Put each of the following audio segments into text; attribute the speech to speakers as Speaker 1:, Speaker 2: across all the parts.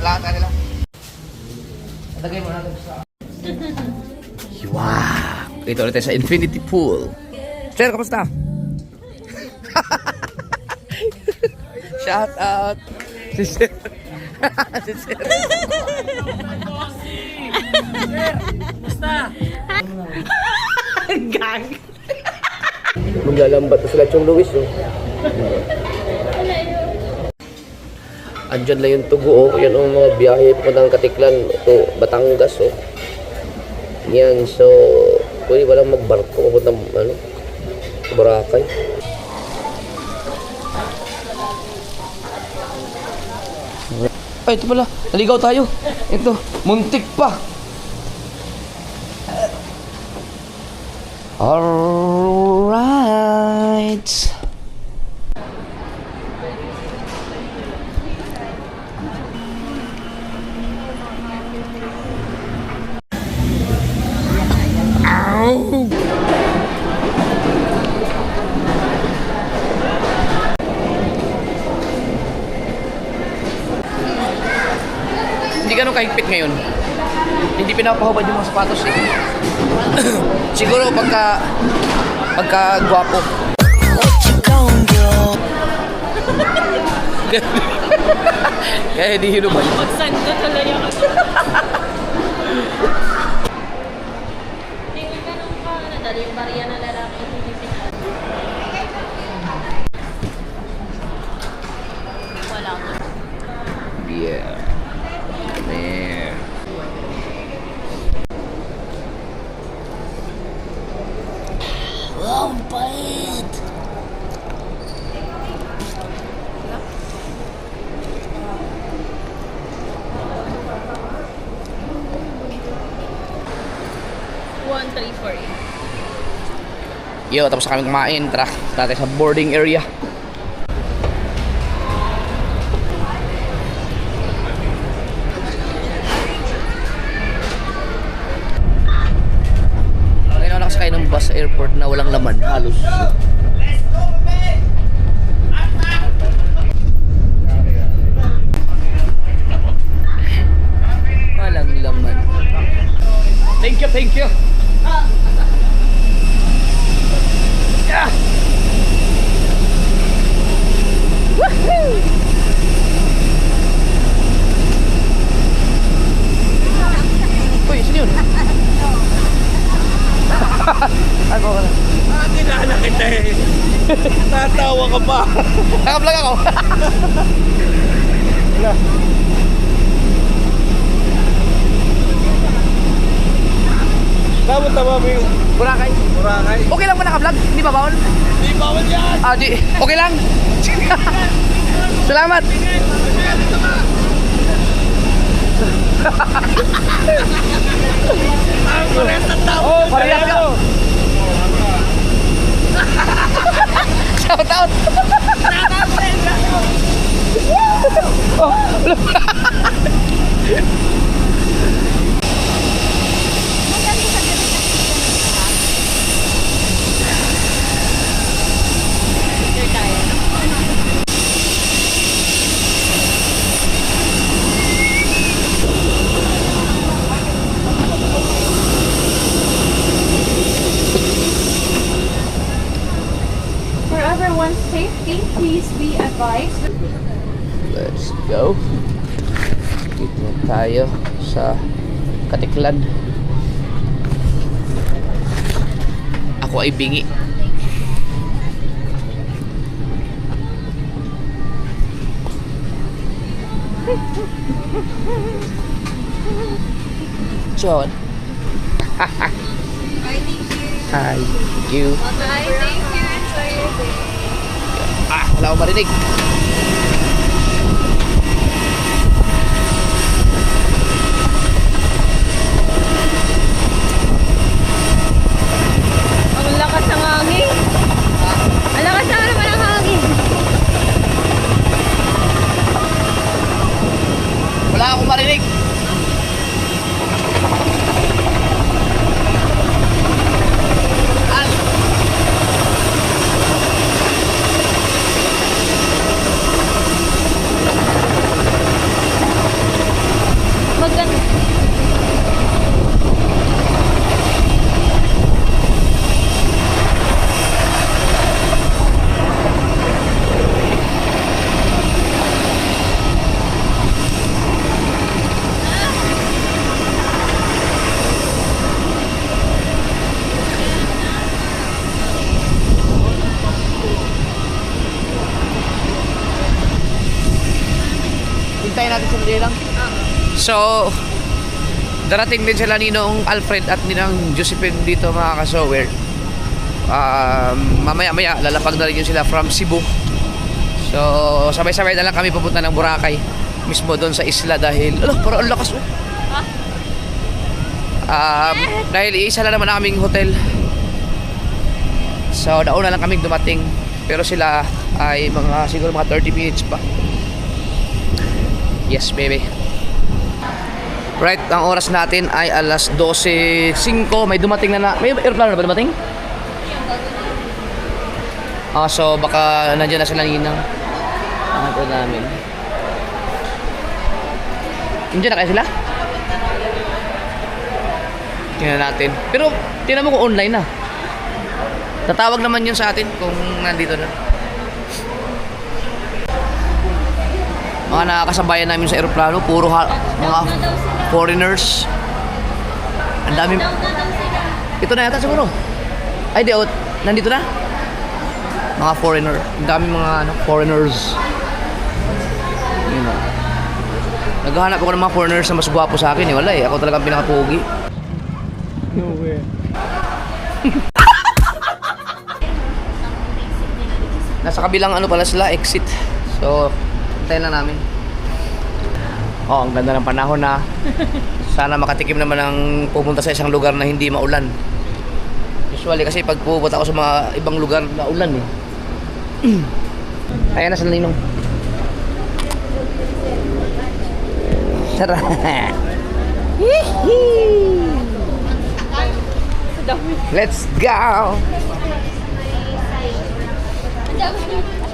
Speaker 1: Lahat ka nila. Lagay mo natin sa... Wow! Ito ulit tayo sa infinity pool. Sir, kamusta? Shout out! Si Sir. Si Sir.
Speaker 2: Basta! Gang!
Speaker 1: Maglalambat na sila yung Luis, oh. Andyan lang yung tugo, oh. Yan ang mga biyahe po ng Katiklan to Batangas, oh. Yan, so pwede walang magbarko papunta ano, Boracay. Ay, ito pala, naligaw tayo. Ito, muntik pa. Alright. Ow! Hindi ganun kahigpit ngayon. Hindi pinapahubad yung mga sapatos eh. Siguro pagka gwapo. Kaya hindi hinubad.
Speaker 2: Magsando tuloy ako. Hindi ganun ka, nadali yung bariya na lalaki. Wala ko.
Speaker 1: Yeah. Man.
Speaker 2: Wow, bait!
Speaker 1: Yo, tapos na kami kumain. Tara, tatay sa boarding area. Ngayon ako nakasakay ng bus sa airport na walang laman, halos. Walang laman. Thank you, thank you. Yeah. Woohoo! Uy, sino yun? Ay, ko na.
Speaker 2: Kilala kita eh. Tatawa ka pa.
Speaker 1: Naka-vlog ako.
Speaker 2: Tama mo yung
Speaker 1: Boracay.
Speaker 2: Boracay.
Speaker 1: Okay lang ba naka-vlog? Hindi ba bawal?
Speaker 2: Di bawal yan.
Speaker 1: Ah, di. Okay lang. Salamat.
Speaker 2: Ang parehas ng tao.
Speaker 1: Oh, parehas ka. Shout out.
Speaker 3: For everyone's safety, please be advised.
Speaker 1: Let's go. Dito na tayo sa Katiklan. Ako ay bingi. John. Hi, thank you.
Speaker 3: Hi, thank you. Enjoy your day.
Speaker 1: Ah, wala akong marinig.
Speaker 3: Ang lakas ng hangin. Ang lakas na naman ng hangin.
Speaker 1: Wala akong marinig. natin sandali lang. So, darating din sila Ninong Alfred at Ninang Josephine dito mga kasower. Mamaya-maya lalapag na rin yun sila from Cebu. So, sabay-sabay na lang kami pupunta ng Boracay. Mismo doon sa isla dahil, parang ang lakas oh. Dahil iisa lang naman aming hotel. So, nauna lang kaming dumating. Pero sila ay siguro mga 30 minutes pa. Yes, baby. Right, ang oras natin ay alas 12:05. May dumating na may aeroplano na ba dumating? So baka nandiyan na sila Ninang. Ito namin. Nandiyan na kaya sila? Tingnan natin. Pero tingnan mo kung online na. Tatawag naman yun sa atin kung nandito na. Mga nakakasabayan namin sa aeroplano, puro mga foreigners. Ang dami. Ito na yata siguro. Ay, di, nandito na. Mga foreigner. Ang dami mga foreigners. Yun o. Naghahanap ako ng mga foreigners na mas gwapo sa akin. Wala eh. Ako talagang pinakapugi.
Speaker 2: No way.
Speaker 1: Nasa kabilang pala sila, exit. So, hintayin lang namin. Ang ganda ng panahon na. Sana makatikim naman ng pumunta sa isang lugar na hindi maulan. Usually kasi pag pupunta ako sa mga ibang lugar na ulan eh. Ayan na sa Ninong. Tara. Let's go!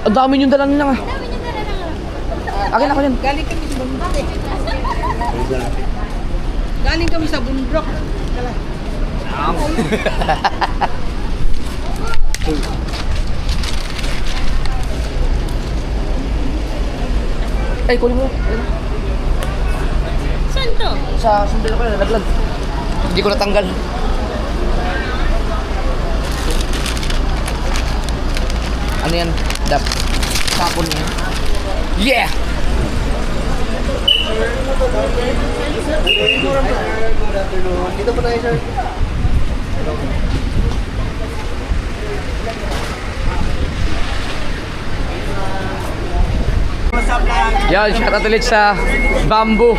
Speaker 1: Ang dami yung dala nila nga. Akin ako yan.
Speaker 4: Galing kami sa bundok. Galing kami sa bundok.
Speaker 1: Ay, kunin mo.
Speaker 3: Saan to?
Speaker 1: Sa sundin ako na nalaglag. Hindi ko natanggal. Ano yan? Sapon niya. Yeah!
Speaker 2: Dito po tayo, sir.
Speaker 1: Yan, shout out ulit sa Bamboo.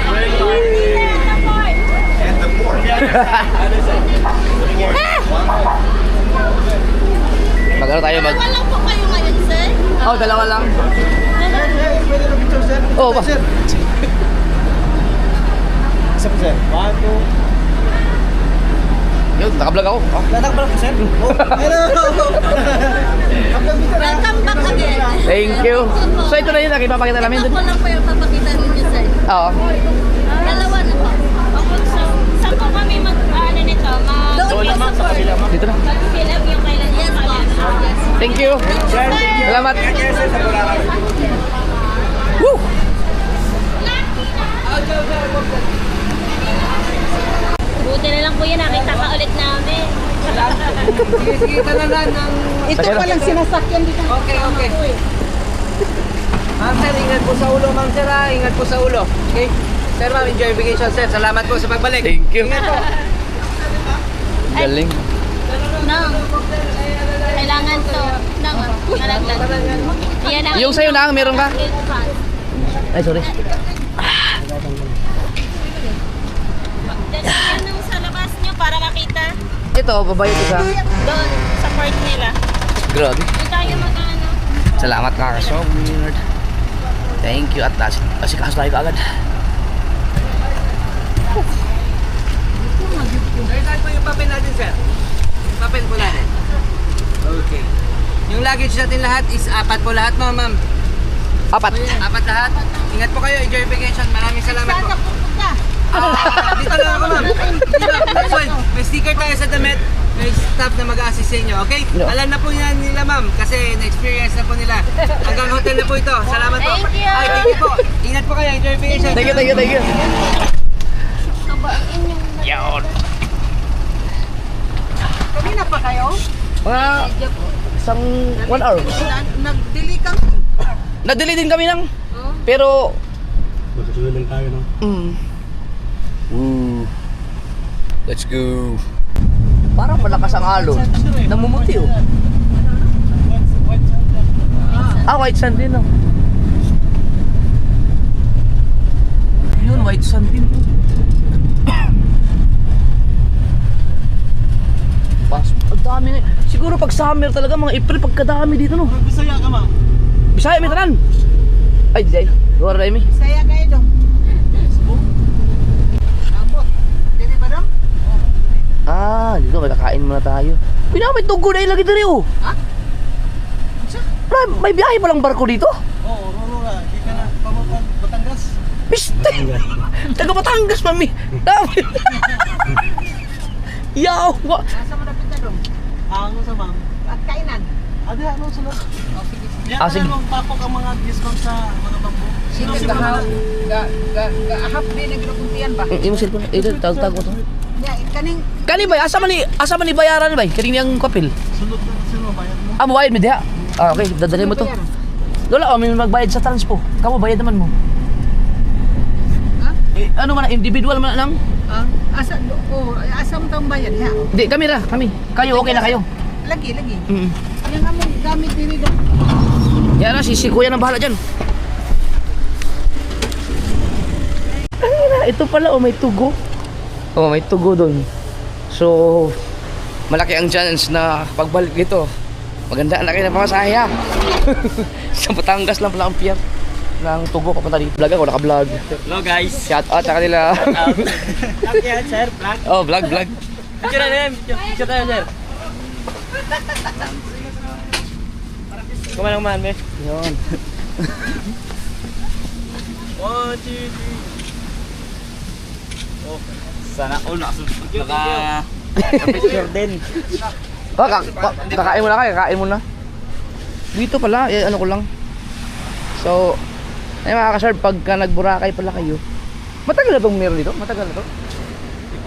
Speaker 1: Magano tayo mag...
Speaker 3: Dalawa lang po kayo ngayon, sir?
Speaker 1: Oh, dalawa lang.
Speaker 2: Pwede na picture, sir?
Speaker 1: Oh, ba?
Speaker 2: Sir. Isa po, sir. 1, 2.
Speaker 1: Yun, nakablog ako. Oh.
Speaker 2: Lanak ba lang po, sir? Oh, hello!
Speaker 3: Welcome back again.
Speaker 1: Thank you. So ito na yun, ipapakita namin
Speaker 3: Ito
Speaker 1: dun.
Speaker 3: po lang po yung papakita ninyo, sir.
Speaker 1: Oo.
Speaker 3: Dalawa na po.
Speaker 5: Saan po kami nito?
Speaker 3: Doon po sa board.
Speaker 1: Dito na.
Speaker 5: Mag-fill up yung kailan
Speaker 3: Yes, po. Yes.
Speaker 1: Thank you. Salamat. Woo!
Speaker 5: Buti na lang po yan, nakita ka ulit namin.
Speaker 4: Sige, talaga ng... Ito
Speaker 1: Sakyan.
Speaker 4: pa lang sinasakyan dito. Okay, okay. Ma'am sir, ingat po sa ulo, ma'am sir ha. Ingat po sa ulo. Okay? Sir ma'am, enjoy vacation sir. Salamat po sa pagbalik.
Speaker 1: Thank you.
Speaker 4: Ingat po.
Speaker 1: Galing.
Speaker 5: Nang, kailangan to. Nang, malaglag. Yan ang
Speaker 1: Yung sa'yo na, meron ka? Ay, sorry.
Speaker 5: Yan ang sa labas nyo para makita.
Speaker 1: Ito, babayo ko sa...
Speaker 5: Doon, sa port nila.
Speaker 1: Grabe.
Speaker 5: Doon tayo mag-ano.
Speaker 1: Salamat mga kasobrad. Thank you at asikaso tayo kaagad.
Speaker 4: Sir, saan po yung papel natin sir? Yung papel po natin. Okay. Yung luggage natin lahat is 4 po lahat ma'am.
Speaker 1: 4.
Speaker 4: 4 lahat. Ingat po kayo, enjoy vacation. Maraming salamat po. Dito lang ako ma'am. That's why, may sticker tayo sa damit. May staff na mag-a-assist sa inyo, okay?
Speaker 1: No.
Speaker 4: Alam na po yan nila ma'am kasi na-experience na po nila. Hanggang hotel na po ito. Salamat po.
Speaker 5: Thank you.
Speaker 4: Ay, thank you po. Ingat po kayo, enjoy vacation.
Speaker 1: Thank you, thank you, thank you.
Speaker 5: Kabain yung...
Speaker 1: Yan.
Speaker 4: Kanina pa kayo?
Speaker 1: Mga isang 1 hour.
Speaker 4: Nag-delay kang...
Speaker 1: Nadali din kami lang. Pero
Speaker 2: Sunod lang tayo, no?
Speaker 1: Woo. Let's go. Parang malakas ang alon. Namumuti oh. White sand din oh. Yun, white sand din. Ang dami na. Siguro pag summer talaga, mga April, pagkadami dito no.
Speaker 2: Bisaya ka, ma?
Speaker 1: Bisaya, may tanan. Ay, di. Luar na imi.
Speaker 4: Saya kayo dong. Abot. Dili ba dong?
Speaker 1: Dito magkakain muna tayo. May tugo na lagi dito oh.
Speaker 4: Ha?
Speaker 1: May biyahe palang barko dito?
Speaker 2: Oo, Roro. Di ka na pamapag Batangas.
Speaker 1: Piste! Taga Batangas, mami! Yaw!
Speaker 4: Asa mo napit na dong?
Speaker 2: Ano sa ma'am?
Speaker 4: At kainan.
Speaker 2: Adi, ano sunod? Yan,
Speaker 1: Sige.
Speaker 2: ano, papok ang mga discount sa mga bambu. Sino si
Speaker 4: Gahaw.
Speaker 2: Mama?
Speaker 4: Ahap din naginukuntian ba?
Speaker 1: Yung cellphone, tag mo to.
Speaker 4: Ya, kaning
Speaker 1: Kani ba? Asa man ni bayaran ba? Kani niyang kapil.
Speaker 2: Sunod na sino bayad mo?
Speaker 1: Mabayad mo diha. Okay, dadalhin mo to. Lola, may magbayad sa transpo. Kamu bayad naman mo.
Speaker 4: Ha?
Speaker 1: Ano man, individual man lang?
Speaker 4: asa mo tong bayan ha?
Speaker 1: Hindi, kami ra, kami. Kayo, okay na kayo.
Speaker 4: Lagi.
Speaker 1: Mm.
Speaker 4: Yang among gamit diri dong.
Speaker 1: Yan na, si Kuya na bahala dyan. Ay na, ito pala, may tugo. May tugo doon. So, malaki ang chance na pagbalik dito. Maganda na kayo na pamasahe ha. Sa Batangas lang pala ang piyak ng tugo papunta dito. Vlog ako, naka-vlog.
Speaker 2: Hello guys.
Speaker 1: Shout out sa kanila.
Speaker 2: Yan, sir. Vlog.
Speaker 1: Oh, vlog.
Speaker 2: Picture na yan. Picture tayo, sir. Kumanang man, be.
Speaker 1: Yun.
Speaker 2: 1, 2, 3. Oh, sana all naka-picture din.
Speaker 1: Kakain mo na kayo, kakain mo na. Dito pala, ano ko lang. So, ay mga kasar, pagka nag-Boracay pala kayo. Matagal na itong meron dito? Matagal na to?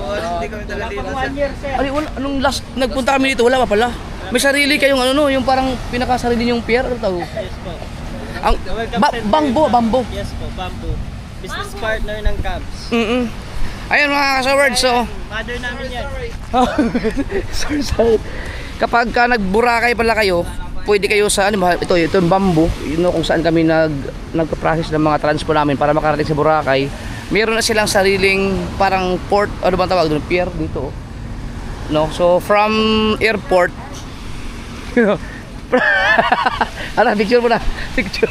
Speaker 2: Hindi kami talaga dito, sir.
Speaker 1: Anong last nagpunta kami dito, wala pa pala. May sarili kayong ano no, yung parang pinakasarili yung pier, ano tawag?
Speaker 2: Yes po.
Speaker 1: Ang bambo.
Speaker 2: Yes po, bamboo. Business partner ng camps.
Speaker 1: Ayun mga kasaward, so
Speaker 2: Mother namin yan.
Speaker 1: sorry. Kapag ka nag-Boracay pala kayo, pwede kayo sa ano, ito yung bamboo, yun kung saan kami nagpa-process ng mga transpo namin para makarating sa Boracay. Meron na silang sariling parang port, ano bang tawag doon, pier dito. No, so from airport picture mo na. Picture.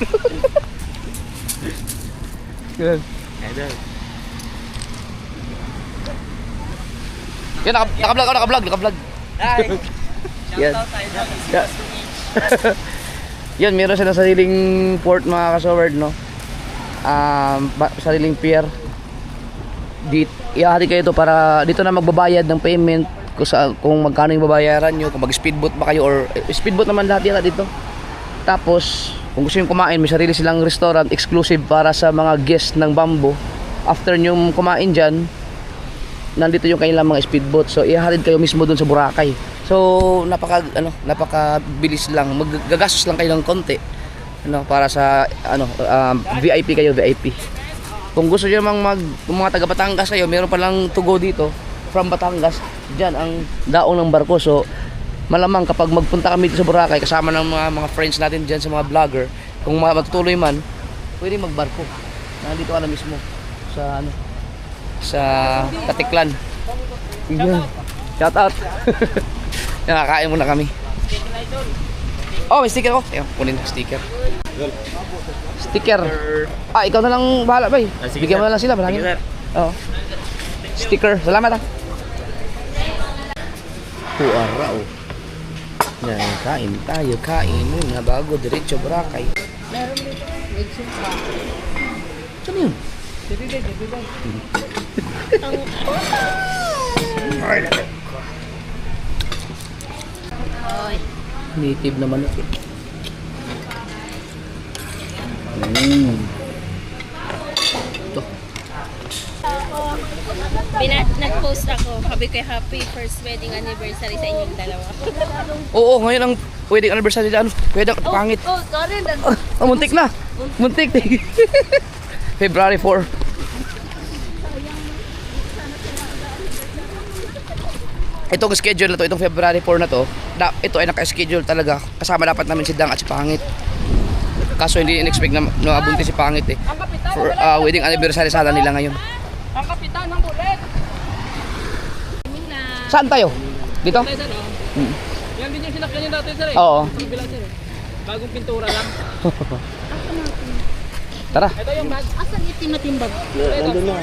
Speaker 1: Good. Yan, naka-vlog.
Speaker 2: Hi.
Speaker 1: Yan.
Speaker 2: Shoutout tayo dyan.
Speaker 1: Yeah. Yan, meron silang sariling port mga kasaward, no? Sariling pier. Ihati kayo to para dito na magbabayad ng payment kung magkano yung babayaran nyo, kung mag-speedboat ba kayo or speedboat naman lahat yata dito. Tapos, kung gusto nyo kumain, may sarili silang restaurant exclusive para sa mga guest ng Bamboo. After nyo kumain dyan, nandito yung kanilang mga speedboat. So, ihahatid kayo mismo dun sa Boracay. So, napakabilis lang. Magagastos lang kayo ng konti. Para sa VIP kayo, VIP. Kung gusto nyo kung mga taga Batangas kayo, meron palang tugo dito from Batangas. Diyan ang daong ng barko. So, malamang kapag magpunta kami dito sa Boracay kasama ng mga friends natin diyan sa mga vlogger, kung matutuloy man, pwede magbarko. Nandito ka na mismo sa sa Katiklan. Shout out. Nakakain muna kami. Oh, may sticker ko. Ayun, kunin ang sticker. Sticker. Ikaw na lang bahala, bay. Bigyan mo na lang sila, marami. Oo. Sticker. Salamat ah. Puara oh. Yan, kain tayo, kain muna bago diretso Boracay.
Speaker 4: Meron dito. With soup pa.
Speaker 1: Ano yun?
Speaker 4: Dibigay.
Speaker 1: Native na manok eh. Ito.
Speaker 5: Nag-post ako. Sabi ko, happy first wedding anniversary sa inyong dalawa.
Speaker 1: Oo, ngayon ang wedding anniversary dyan. Pwede pangit.
Speaker 5: Sorry.
Speaker 1: Muntik na. Muntik. February 4. itong schedule na to, itong February 4 na to, ito ay naka-schedule talaga. Kasama dapat namin si Dang at si Pangit. Kaso hindi in-expect na nabuntis si Pangit eh. For wedding anniversary sana nila ngayon.
Speaker 2: Ang kapitan ng bulet.
Speaker 1: Saan tayo? Dito?
Speaker 2: Yan din yung sinakyan niyo dati, sir eh.
Speaker 1: Oo.
Speaker 2: Sa kabila, sir eh. Bagong pintura lang.
Speaker 1: Tara.
Speaker 2: Ito yung bag.
Speaker 3: Asan itim na timbag?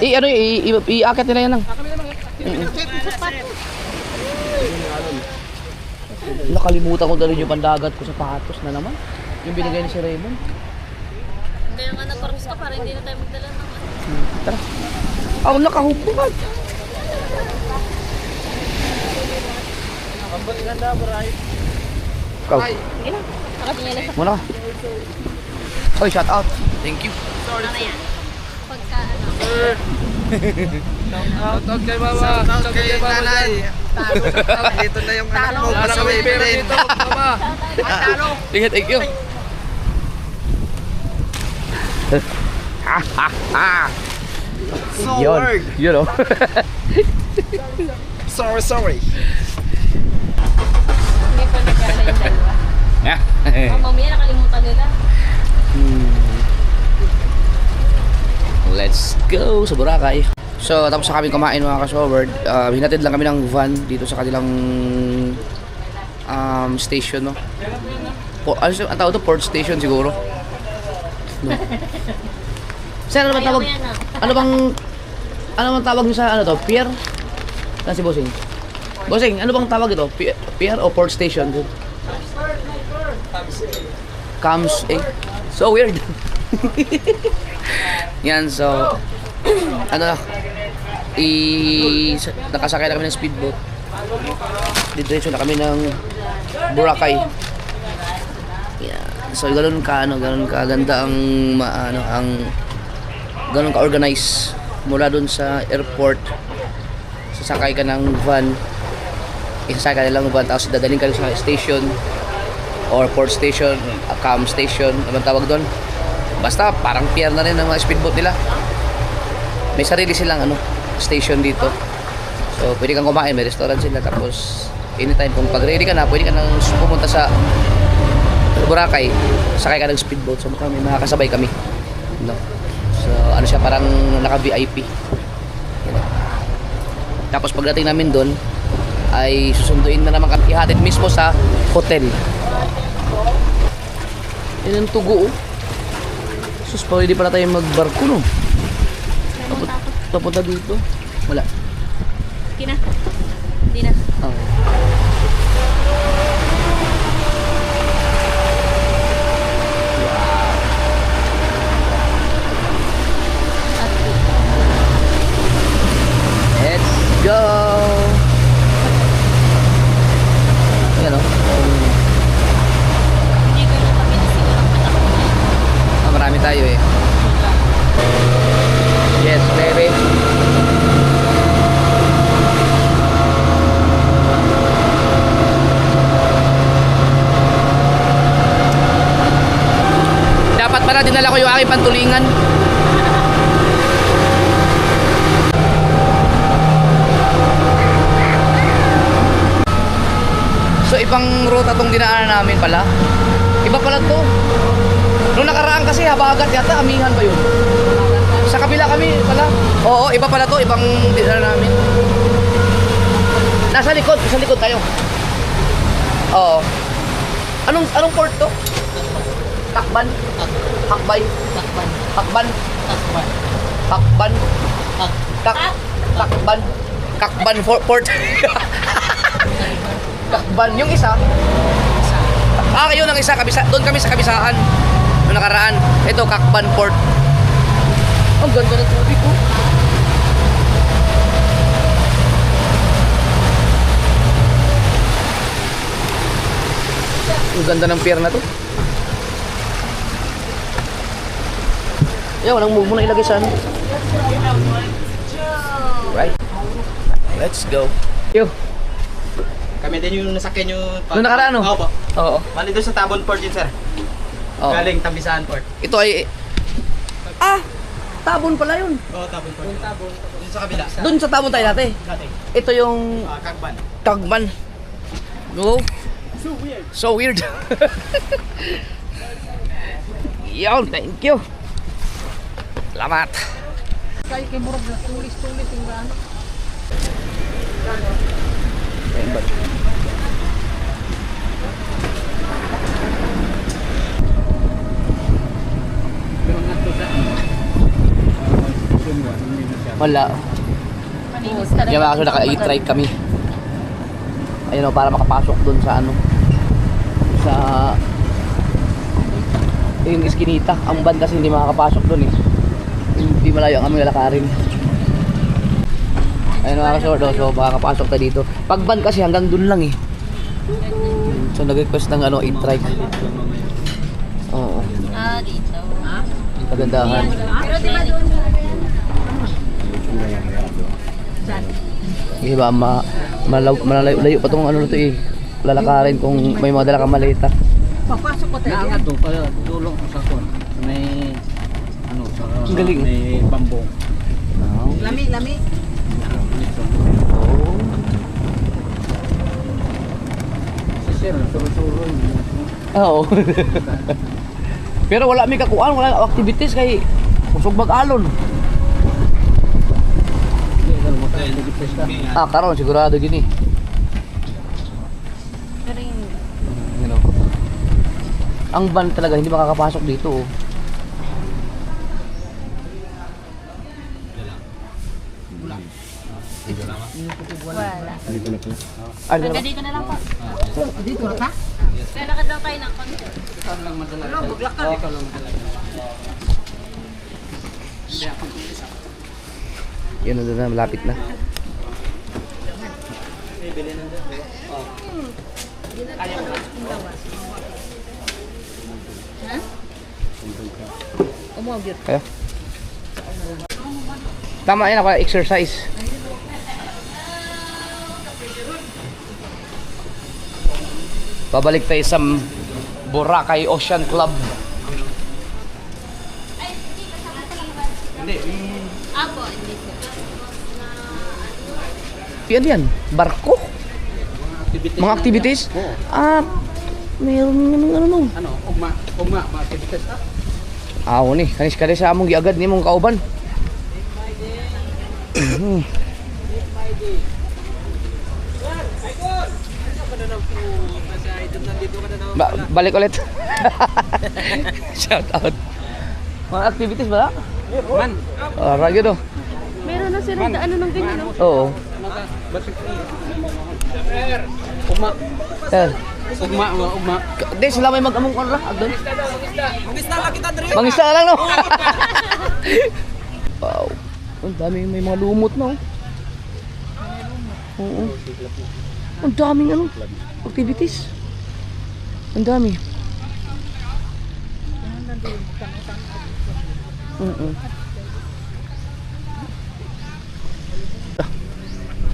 Speaker 1: Ano, i-akit nila yan lang.
Speaker 2: Kami naman.
Speaker 1: Nakalimutan ko dali yung pandagat ko sa patos na naman. Yung binigay ni si Raymond.
Speaker 5: Kaya nga nagparus ka para hindi na tayo magdala ng
Speaker 1: Tara. Ako nakahubungan. Ikaw.
Speaker 5: Sige na. Nakatingala sa
Speaker 1: Muna ka. Oy, shout out. Thank you.
Speaker 5: mamaya. Pagka ano.
Speaker 2: Shoutout kay mama. Shoutout kay nanay.
Speaker 4: Dito na yung anak mo.
Speaker 2: Wala kami pera dito, mama.
Speaker 1: Sige, thank you.
Speaker 4: So
Speaker 1: Yun.
Speaker 4: word.
Speaker 1: Yun o.
Speaker 4: Sorry.
Speaker 5: Hindi pa nagkala yung dalawa. Mamaya nakalimutan nila.
Speaker 1: Let's go sa Boracay. So, tapos na kami kumain mga ka-showbird. Hinatid lang kami ng van dito sa kanilang station, no? Ano ang tawag to? Port station siguro. No. Sir, ano bang tawag? Ano bang tawag niyo sa ano to? Pier? Saan si Bossing? Bossing, ano bang tawag ito? Pier o port station? Comes eh. So weird. Yan, so ano nakasakay na kami ng speedboat. Diretso na kami ng Boracay. Yeah. So ganun kaganda ang ganun ka-organize mula dun sa airport. Sasakay ka ng van. Isasakay ka nilang van tapos dadaling ka sa station or port station, cam station, anong tawag doon? Basta parang pier na rin ng mga speedboat nila. May sarili silang station dito. So pwede kang kumain, may restaurant sila. Tapos anytime kung pag ready ka na, pwede ka nang pumunta sa Boracay, sakay ka ng speedboat. So may makakasabay kami. No? So ano siya, parang naka-VIP. Tapos pagdating namin doon ay susunduin na naman kami, ihatid mismo sa hotel. Yan ang tugo oh. Sus, pwede pala tayo magbarko no. Papunta dito. Wala.
Speaker 5: Sige na. Hindi na.
Speaker 1: Oh. Let's go. Ayan o.
Speaker 5: Hindi ko na kami siguro ang patak na.
Speaker 1: Marami tayo eh. Yes, baby. Dapat pala dinala ko yung aking pantulingan. So ibang ruta tong dinaanan namin pala. Iba pala to. Nung nakaraan kasi habagat yata, amihan ba yun? Sa kabila kami pala. Oo, iba pala to, ibang dinaanan namin. Nasa likod tayo. Oo. Anong port to? Takban? Hakbay? Hakban? Takban? Takban? Kakban port? Kakban. Yung isa? Yun ang isa. Doon kami sa kabisaan. Noong nakaraan. Ito, Kakban Port. Ang ganda ng tubig ko. Ang ganda ng pier na to. Yan, walang move mo na ilagay sa ano. Right. Let's go. Yo.
Speaker 4: Kami din yung nasakyan yung...
Speaker 1: Noong nakaraan, no?
Speaker 4: Opo.
Speaker 1: Oo.
Speaker 4: Bali doon sa Tabon Port yun, sir.
Speaker 1: Oo.
Speaker 4: Galing Tambisaan Port.
Speaker 1: Ito ay... Tabon pala yun.
Speaker 4: Oo, Tabon Port. Tabon. Sa kabila.
Speaker 1: Doon sa tamon tayo dati. Ito yung
Speaker 2: Kagban.
Speaker 1: Kagban. Go. So weird. Yan, thank you. Salamat.
Speaker 4: Kaya kay murag na tulis-tulis yung ano.
Speaker 1: Ayun ba?
Speaker 2: Pero nga to sa
Speaker 1: Wala.
Speaker 3: Malinis talaga.
Speaker 1: Yung mga kaso naka-i-try kami. Ayun o, para makapasok doon sa ano. Sa... yung iskinita. Ang van kasi hindi makakapasok doon eh. Hindi malayo ang aming lalakarin. Ayun mga kasord, so makakapasok tayo dito. Pag van kasi hanggang doon lang eh. So nag-request ng ano, i-try. Oo.
Speaker 3: Ah, dito.
Speaker 1: Kagandahan.
Speaker 3: Pero di ba doon?
Speaker 1: Hindi ba, malayo pa itong ano na ito eh. Lalakarin kung may mga dala kang malita.
Speaker 3: Papasok ko tayo.
Speaker 2: Naangat to, kaya tulong ko sa kon. May ano sa
Speaker 1: Ang galing.
Speaker 2: may bamboo.
Speaker 3: Lami.
Speaker 1: Oh.
Speaker 2: Si sir, suro-suro.
Speaker 1: Oo. Pero wala may kakuan, wala activities kay kusog mag-alon.
Speaker 2: Hindi, alam mo tayo, nag-press ka.
Speaker 1: Karon sigurado gini.
Speaker 3: Pero yung...
Speaker 1: You know. Ang van talaga hindi makakapasok dito oh.
Speaker 3: Wala.
Speaker 1: Ano ba?
Speaker 3: Dito na lang po.
Speaker 4: Dito na ka?
Speaker 3: Kaya lakad lang kayo ng konti.
Speaker 2: Ikaw lang madala. Ikaw lang madala.
Speaker 1: Yun na malapit na. Kaya? Tama yan ako exercise. Babalik tayo sa Boracay Ocean Club.
Speaker 3: Apo, hindi po.
Speaker 1: Yan. Barko. Mga activities?
Speaker 2: Oo.
Speaker 1: Mayroon naman ano no.
Speaker 2: Ano, ugma, mga activities ha?
Speaker 1: Ako ni, kanis sa among giagad ni mong kauban. Balik ulit. Shout out. Mga activities ba?
Speaker 2: Man,
Speaker 1: Ragyo do.
Speaker 3: Meron na silang daan ng ganyan, no?
Speaker 1: Oo.
Speaker 2: basik. Ugma,
Speaker 1: Eh,
Speaker 2: ugma.
Speaker 1: di sila may mag-among kon ra agdon.
Speaker 4: Mangista lang kita dre.
Speaker 1: Mangista lang no. Wow. Ang dami may mga lumot na oh. Oo. Ang daming ano, activities. Ang dami.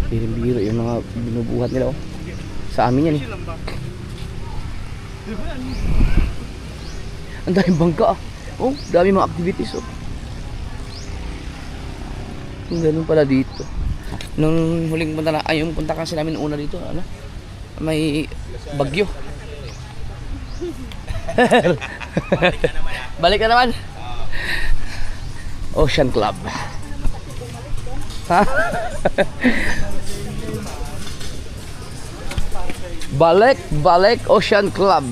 Speaker 1: Biro-biro yung mga binubuhat nila oh. Sa amin yan eh. Ang daming bangka ah. Oh, dami mga activities oh. Yung ganun pala dito. Nung huling punta na, ay yung punta kasi namin una dito, ano? May bagyo. Balik ka naman. Ocean Club. Ha? Balik Ocean Club.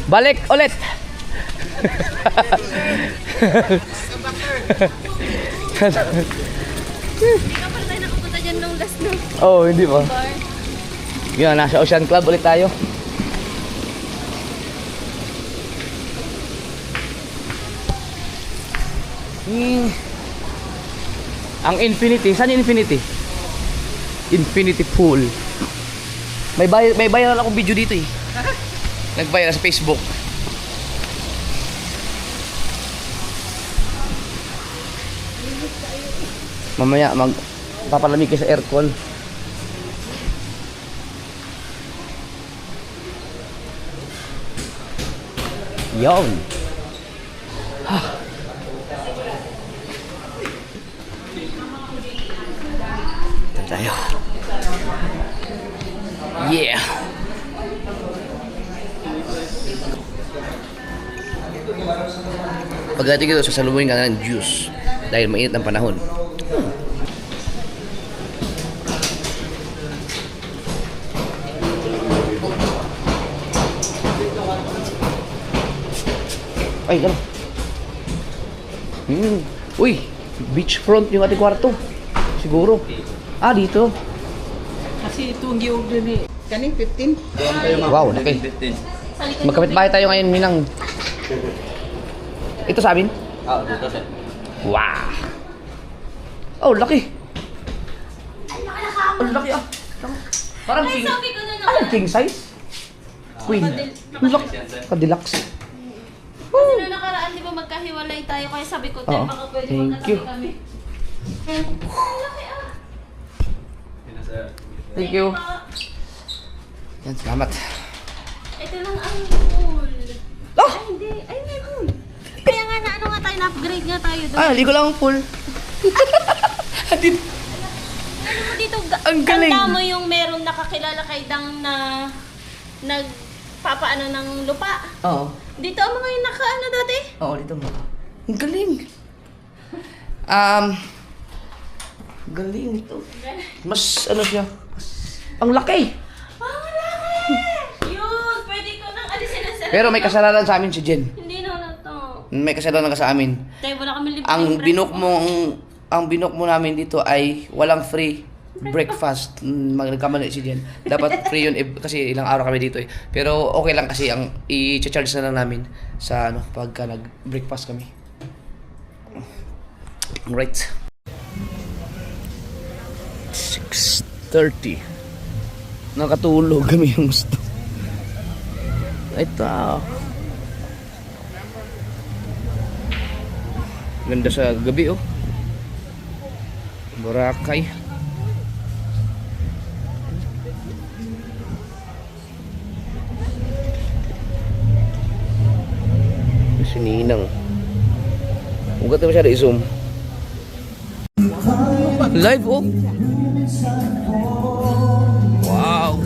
Speaker 1: Balik ulit.
Speaker 3: Hindi ka pala tayo nakapunta dyan nung last no?
Speaker 1: Oh, hindi ba?
Speaker 3: Bar.
Speaker 1: Yan, nasa Ocean Club ulit tayo. Ang Infinity, saan yung Infinity? Infinity Pool. May bayaran akong video dito eh. Nagbayar sa Facebook. Mamaya papalamig kayo sa aircon. Yon. Tayo. Yeah. Pagdating dito, sasalubungin ka ng juice dahil mainit ang panahon. Ay, gano'n. Uy, beachfront yung ating kwarto. Siguro. Ah, dito.
Speaker 6: Kasi ito ang gi-order ni kaning 15.
Speaker 1: Wow, laki. Magkapit bahay tayo ngayon, Minang. Ito sa amin?
Speaker 2: Ah, dito sir.
Speaker 1: Wow. Oh, laki. Ang laki ah. Parang king,
Speaker 5: Sabi ko na
Speaker 1: parang king size. Queen. Ang laki. Ka-deluxe.
Speaker 5: Kasi nung nakaraan, di ba magkahiwalay tayo, kaya sabi ko,
Speaker 1: Oo.
Speaker 5: baka pwede
Speaker 1: Thank
Speaker 5: magkatabi
Speaker 1: you.
Speaker 5: kami. Ang laki ah.
Speaker 1: Thank you. Yan, salamat.
Speaker 5: Ito lang ang pool.
Speaker 1: Oh!
Speaker 5: Ay, hindi. Ay, may pool. Kaya nga na ano nga tayo, na-upgrade nga tayo doon.
Speaker 1: Ah, ligo lang ang pool.
Speaker 5: Ano mo dito,
Speaker 1: Ang galing.
Speaker 5: tanda mo yung meron nakakilala kay Dang na nagpapaano ng lupa.
Speaker 1: Oo.
Speaker 5: Dito ang mga yung nakaano dati.
Speaker 1: Oo, dito mo. Ang galing. Galing ito. Mas ano siya? Ang laki.
Speaker 5: Ang laki! Yun, pwede ko nang alisin ang sarili.
Speaker 1: Pero may kasalanan sa amin si Jen.
Speaker 5: Hindi na to.
Speaker 1: May kasalanan ka sa amin.
Speaker 5: Tayo wala kami libre.
Speaker 1: Ang binook mo namin dito ay walang free breakfast. Nagkamali si Jen. Dapat free yun kasi ilang araw kami dito eh. Pero okay lang kasi ang i-charge na lang namin sa ano pagka nag-breakfast kami. Right. 6:30. Nakatulog kami yung gusto. Ito. Ganda sa gabi oh. Boracay. Sininang. Huwag ka masyado i-zoom. Live oh. Wow.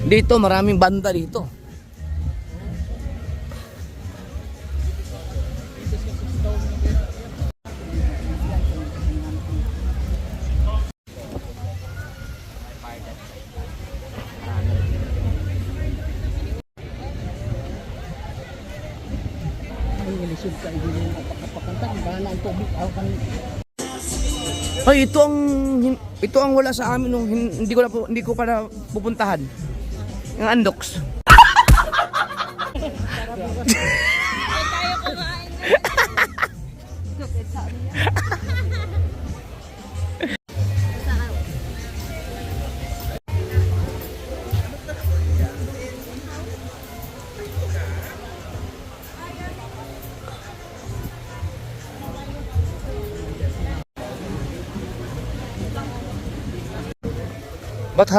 Speaker 1: Dito maraming banda dito. Ay, ito ang wala sa amin nung hindi ko pa na pupuntahan. Yung Andox. Ba't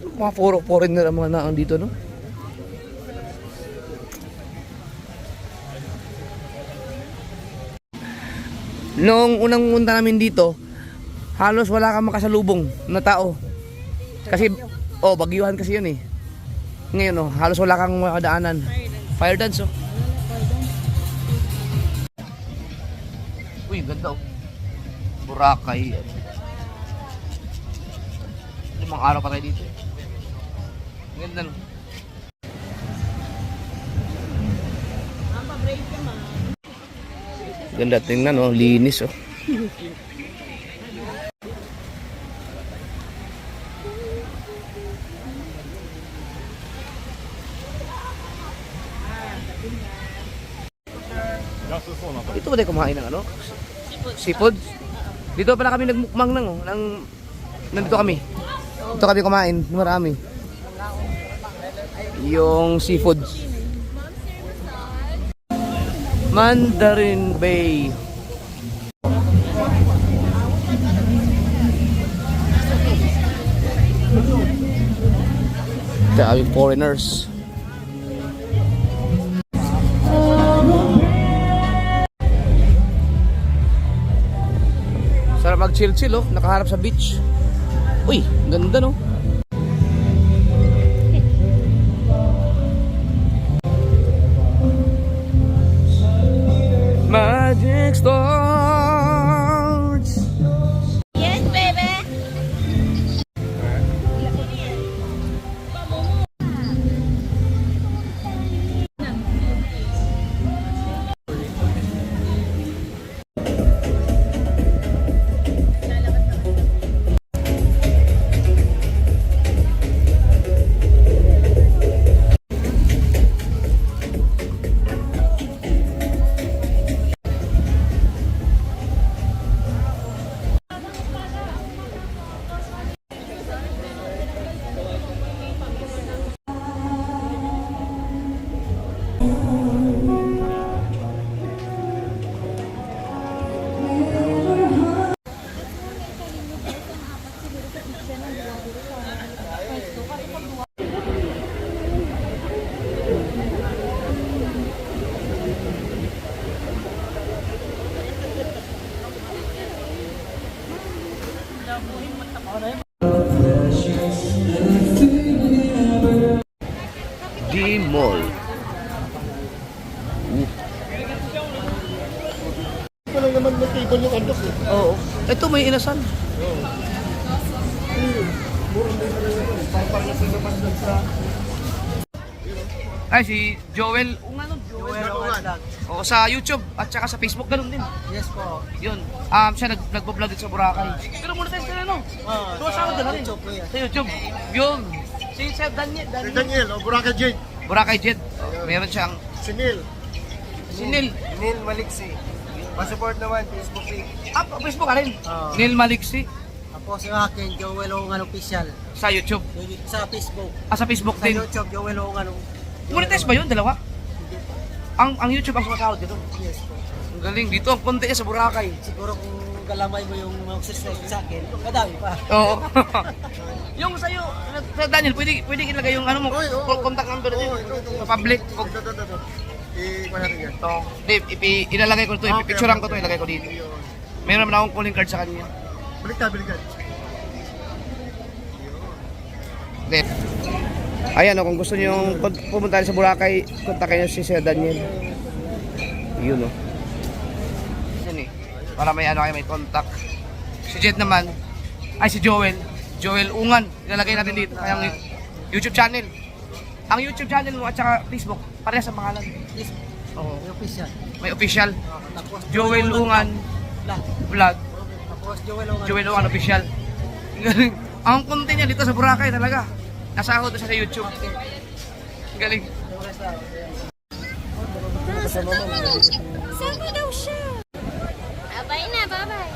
Speaker 1: mga foreigner ang mga naang dito, no? Noong unang punta namin dito, halos wala kang makasalubong na tao. Kasi, bagyuhan kasi yun eh. Ngayon, halos wala kang makadaanan. Fire dance, oh. Uy, ganda, oh. Boracay. 5 araw pa tayo dito. Ganda, no? Ganda, tingnan, no? Linis, oh. Ito ba tayo kumain ng ano? Seafood? Dito pala kami nagmukmang ng, oh. Nandito kami. Ito kami kumain, marami. Yung seafood. Mandarin Bay. Daming foreigners. Sarap mag-chill-chill oh, nakaharap sa beach. Uy, ganda no. Magic stars.
Speaker 5: Yes, baby.
Speaker 1: D-Mall.
Speaker 2: Ito lang naman may table yung andok eh.
Speaker 1: Oo. Ito may inasan. Ay, si Joel.
Speaker 4: Joel Ungan.
Speaker 1: O sa YouTube at saka sa Facebook ganun din.
Speaker 4: Yes po.
Speaker 1: Yun. Siya nagbo-vlog dito sa Boracay. Pero monetize ka na no? Sumasama ka na rin.
Speaker 4: YouTube po yan.
Speaker 1: Sa YouTube. Yun. Si Sir Daniel.
Speaker 2: Si Daniel, o Boracay Jade.
Speaker 1: Boracay Jet. Meron siyang
Speaker 2: Si Neil.
Speaker 1: si Neil.
Speaker 4: Neil Maliksi. Pasupport naman, Facebook page.
Speaker 1: Facebook ka rin.
Speaker 4: Oo.
Speaker 1: Neil Maliksi
Speaker 4: Ako sa akin, Joel Ungan Official.
Speaker 1: sa YouTube.
Speaker 4: Sa Facebook.
Speaker 1: Sa Facebook
Speaker 4: Sa
Speaker 1: din.
Speaker 4: YouTube, Joel Ungan.
Speaker 1: Monetize ba yun? Dalawa? Ang YouTube ang sumasahod dito.
Speaker 4: Yes po.
Speaker 1: Ang galing. Dito ang konti niya sa Boracay.
Speaker 4: Siguro kung kalamay mo yung mga subscribe sa akin, madami pa.
Speaker 1: Oo. Yung sa'yo, sa Daniel, pwede ilagay yung ano mo, contact number din. Sa public.
Speaker 2: Ito. I-kuha natin yan.
Speaker 1: Ito. Dave, ilalagay ko ito, ipipicturean ko ito, ilagay ko dito. Meron naman akong calling card sa kanya.
Speaker 2: Baliktad.
Speaker 1: Dave. Ayan o, kung gusto nyo pumunta sa Boracay, kontakin nyo si Sir Daniel. Yun o. Yan eh. Para may ano kayo, may contact. Si Jed naman, ay si Joel. Joel Ungan. Ilalagay natin dito. Kayang YouTube channel. Ang YouTube channel mo at saka Facebook, parehas sa pangalan.
Speaker 4: Yes,
Speaker 1: Oo.
Speaker 4: may official.
Speaker 1: May official.
Speaker 4: Tapos
Speaker 1: Joel Ungan
Speaker 4: Vlog.
Speaker 1: Vlog.
Speaker 4: Tapos Joel Ungan.
Speaker 1: Joel Ungan official. Ang galing. Ang content niya dito sa Boracay talaga. Nasahod siya sa YouTube. Ang galing.
Speaker 5: Saan ba daw siya? Bye na, bye-bye.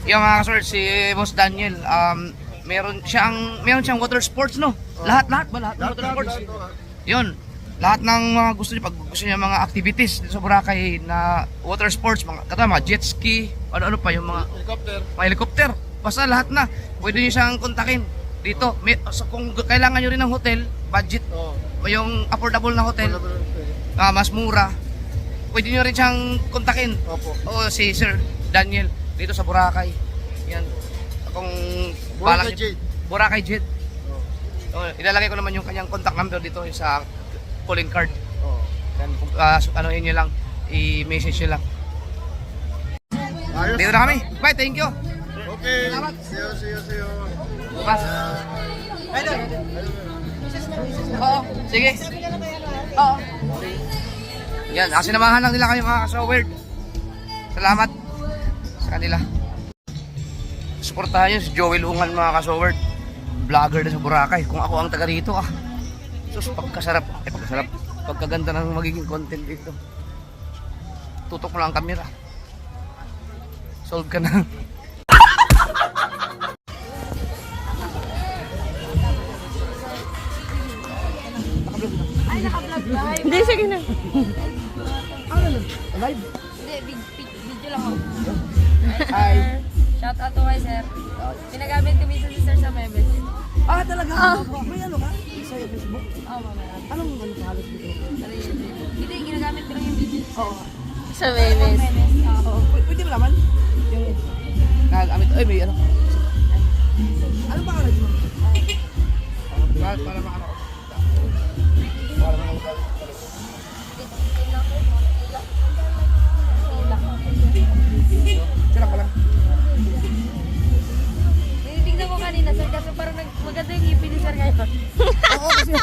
Speaker 1: Yung mga kasort, si Boss Daniel, meron siyang water sports, no? Lahat ba? Lahat ng water sports. Yun. Lahat ng mga gusto niya, pag gusto niya mga activities dito sa Boracay na water sports, mga jet ski, ano pa yung mga helicopter. Basta lahat na. Pwede niyo siyang kontakin dito. So, kung kailangan niyo rin ng hotel, budget, yung affordable na hotel, mas mura, pwede niyo rin siyang kontakin.
Speaker 2: Opo.
Speaker 1: O si Sir Daniel dito sa Boracay. Yan. Kung
Speaker 2: Boracay
Speaker 1: balak-
Speaker 2: Jade.
Speaker 1: Boracay Jet. Ilalagay ko naman yung kanyang contact number dito sa calling card. Yan, anuhin niyo lang, i-message niyo lang.
Speaker 2: Ayos.
Speaker 1: Dito na kami. Bye, thank you.
Speaker 2: Okay.
Speaker 1: Salamat.
Speaker 2: See you.
Speaker 1: Bye. Oo, sige. Oo. Yan, sinamahan lang nila kayo mga ka-Sowerd. Salamat sa kanila. Suportahan nyo si Joel Ungan mga ka-Sowerd. Vlogger na sa Boracay. Kung ako ang taga rito sus, pagkaganda ng magiging content dito. Tutok mo lang ang camera. Solve ka na.
Speaker 3: sige na.
Speaker 1: Live?
Speaker 3: Video lang ako.
Speaker 1: Hi.
Speaker 3: Shout out to my sir. Pinagamit ko minsan si sir sa Mebes.
Speaker 1: Ah, talaga? May ano ka? Sa Facebook?
Speaker 3: Oo, mamaya.
Speaker 1: Anong ano halos dito?
Speaker 3: Hindi, ginagamit ko lang yung video. Oo. Sa Mebes.
Speaker 1: Oo. Pwede mo naman? Yung gagamit. Ay, may ano. Ano ba ka mo? Para makano. Para makano. Sila ka lang.
Speaker 3: Tinitignan ko kanina sir kasi parang maganda yung ipin ni sir ngayon.
Speaker 1: Oo, kasi.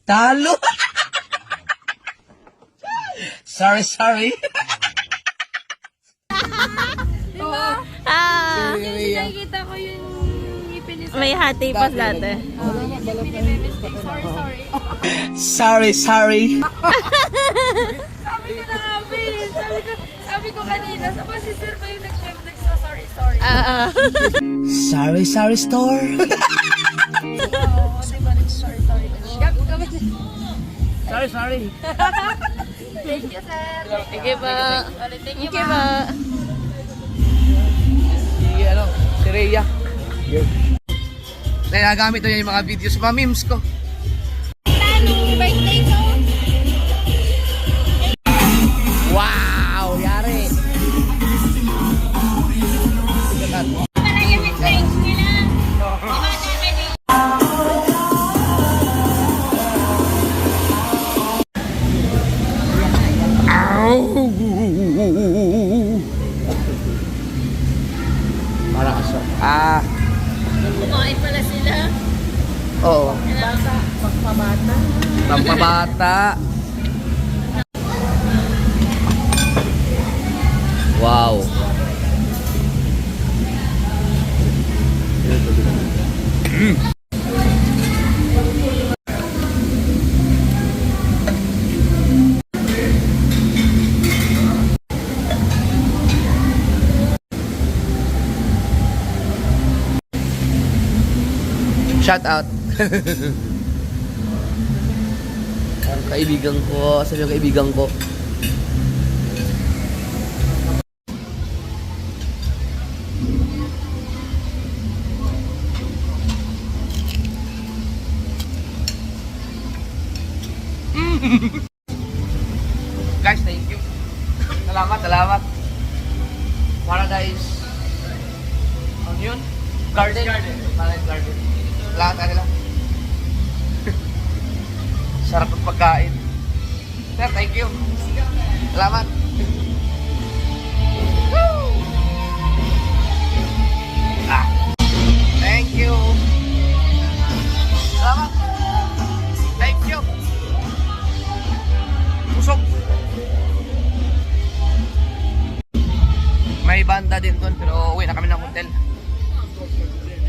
Speaker 4: Talo! sorry.
Speaker 3: Ah!
Speaker 1: Kasi
Speaker 3: Nakikita ko yung ipin ni sir. May hati pa dati.
Speaker 4: Sorry.
Speaker 3: Sabi ko na nga, Bin. Sabi ko kanina, sa ba si sir ba yung nagsa-sorry.
Speaker 4: Sorry, store.
Speaker 3: Oo, di ba nagsa-sorry.
Speaker 1: Sorry.
Speaker 3: Thank you, sir. Thank you ba? Thank you ba?
Speaker 1: Si ano, si Rhea. Nagagamit ko yan yung mga videos, mga memes ko.
Speaker 3: Tanong birthday ko.
Speaker 1: Wow! Yari!
Speaker 5: Para yung strange nila.
Speaker 1: Para aso. Ah,
Speaker 5: Kumain pala sila.
Speaker 1: oo. Pampabata. Wow. Shout out. Ang kaibigan ko, sabi yung kaibigan ko. Guys, thank you. Salamat. Paradise. Ano yun? Garden. Paradise Garden. Lahat kanila. Sarap ng pagkain. Sir, thank you. Salamat. Thank you. Salamat. Thank you. Busog. May banda din doon pero uwi na kami ng hotel.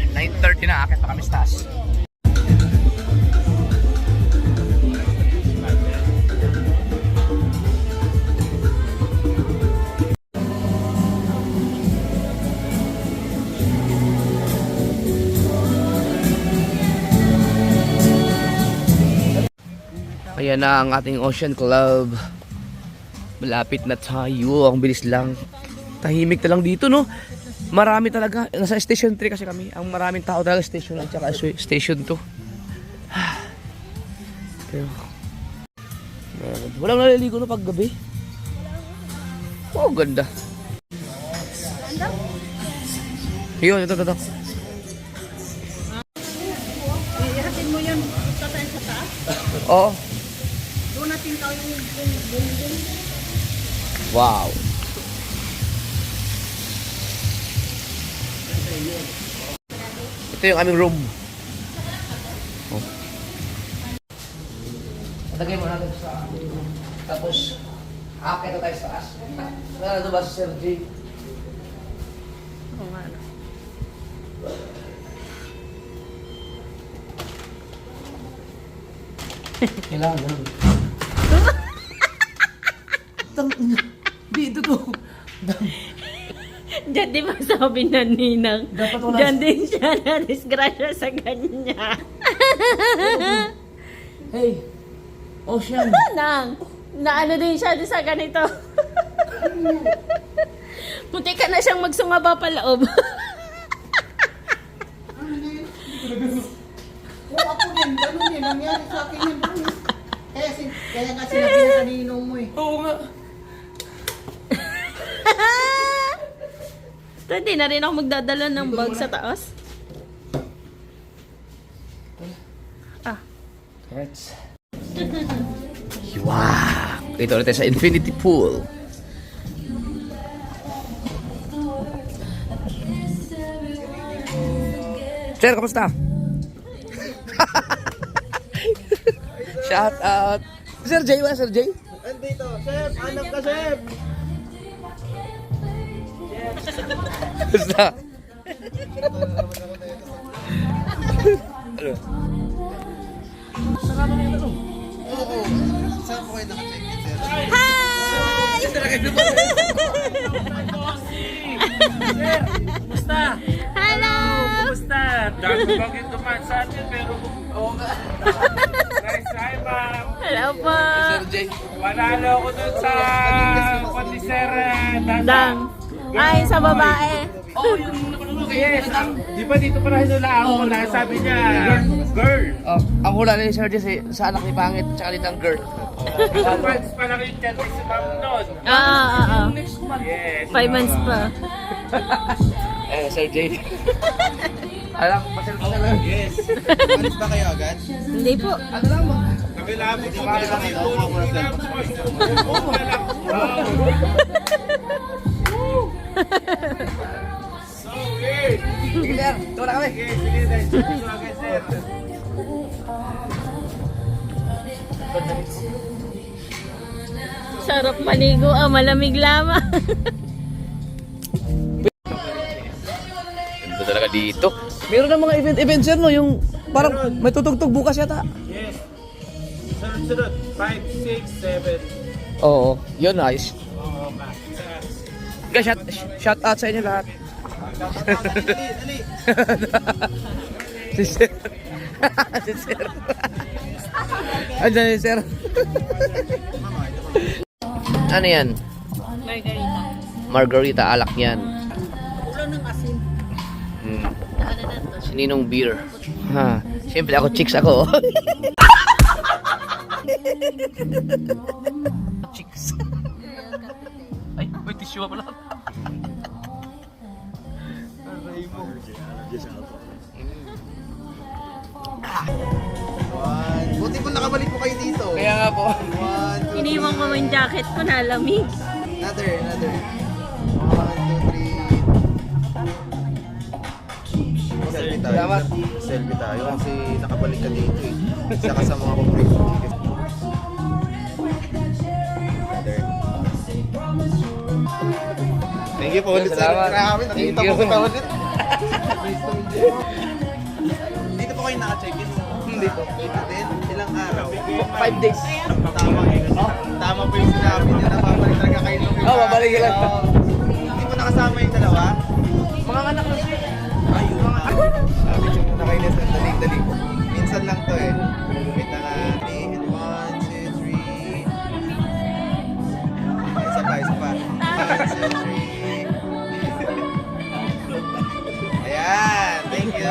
Speaker 1: 9:30 na, akit pa kami sa taas. Ayan na ang ating Ocean Club. Malapit na tayo. Ang bilis lang. Tahimik na lang dito, no? Marami talaga. Nasa Station 3 kasi kami. Ang maraming tao talaga Station 1 at Station 2. Pero, walang naliligo na pag gabi. Oh, ganda. Yun, ito.
Speaker 6: Ihatin mo yan, tatayin sa taas.
Speaker 1: Oo.
Speaker 6: Doon natin tao yung bumbong.
Speaker 1: Wow. Ito yung aming room. Oh. Lagay mo natin sa tapos akit na tayo sa taas. Nandito ba si Sir J?
Speaker 3: Oo nga.
Speaker 1: Kailangan ganun. Dito to.
Speaker 5: Diyan di ba sabi na Ninang? Diyan din siya na disgrasya sa kanya.
Speaker 1: Hey, Ocean.
Speaker 5: Nang, naano din siya sa ganito. Munti ka na siyang magsungaba pa loob.
Speaker 6: Kung ako din, ganun din. Nangyari sa akin yun. Kaya nga sinabi na kaninong mo eh.
Speaker 1: Oo nga.
Speaker 5: So, hindi na rin ako magdadala ng bag sa taas.
Speaker 1: Let's. Wow! Ito ulit tayo sa infinity pool. Sir, kamusta? Shout out. Sir Jay, wala Sir Jay?
Speaker 2: Andito, chef! Hanap ka, chef!
Speaker 1: Basta.
Speaker 2: Saan po kayo naka-check-in, sir?
Speaker 7: Kumusta?
Speaker 5: Hello!
Speaker 7: Kumusta? Dami bagay dumaan sa atin pero oo nga. Nice try, ma'am.
Speaker 5: Hello po!
Speaker 1: Sir Jay.
Speaker 7: Panalo ako dun sa Patisser
Speaker 5: Dang. Ay, sa babae.
Speaker 1: Oh, yung nakulunok
Speaker 7: Yes. Di ba dito para hinulaan ko na sabi niya, girl.
Speaker 1: Oh, ang hula ni Sir Jay sa anak ni Pangit tsaka ni girl.
Speaker 7: 2 months pa lang yung chat si ma'am nun.
Speaker 5: Yes.
Speaker 7: Yes.
Speaker 5: 5 months pa.
Speaker 1: Sir Jay. Alam, pasal-pasal lang.
Speaker 2: Yes. Alis ba kayo agad?
Speaker 5: Hindi po.
Speaker 1: Ano lang mo?
Speaker 7: Kabilabo ko
Speaker 2: Bakit ba kayo? Ako muna
Speaker 7: So weird.
Speaker 1: Sige sir, tuwa na kami.
Speaker 7: Sige, sige. Nice to meet you again, sir.
Speaker 5: Sarap maligo, malamig lamang.
Speaker 1: Ganda talaga dito. Meron na mga event sir no, yung parang may tutugtog bukas yata.
Speaker 7: Yes. Sunod-sunod. 5, 6, 7.
Speaker 1: Oo, yun nice.
Speaker 7: Oo, ma.
Speaker 1: Guys, shout out sa inyo lahat. Si Sir. Si Sir. Andiyan si Sir. Ano yan?
Speaker 5: Margarita.
Speaker 1: Margarita, alak yan.
Speaker 6: Ulo ng asin.
Speaker 5: Ano na to?
Speaker 1: Sininong beer. Ha, siyempre ako chicks ako. Chicks. Ay, may tissue pa pala.
Speaker 2: Buti po nakabalik po kayo dito.
Speaker 1: Kaya nga po.
Speaker 2: 1, 2,
Speaker 5: Iniwan ko yung jacket ko na lamig.
Speaker 2: another. 1, 2, 3. Selfie tayo.
Speaker 1: Salamat.
Speaker 2: Selfie tayo kasi nakabalik ka dito eh. Saka sa mga complete. Thank you po ulit sir.
Speaker 1: Salamat.
Speaker 2: Grabe, nakita
Speaker 1: Thank
Speaker 2: po
Speaker 1: you.
Speaker 2: kita ulit. Dito po kayo naka-check-in? Hindi po. Dito din? Ilang araw?
Speaker 1: 5 days.
Speaker 2: Tama po yung sinabi niya na babalik talaga kayo nung
Speaker 1: Oo, babalik lang.
Speaker 2: Hindi po nakasama yung dalawa?
Speaker 1: Mga anak na siya.
Speaker 2: Ayun. Sabi siya muna kayo na dali po. Minsan lang to eh. Wait na nga. 1, 2, 3. Isa pa. 1, 2, 3. Ayan. Thank you.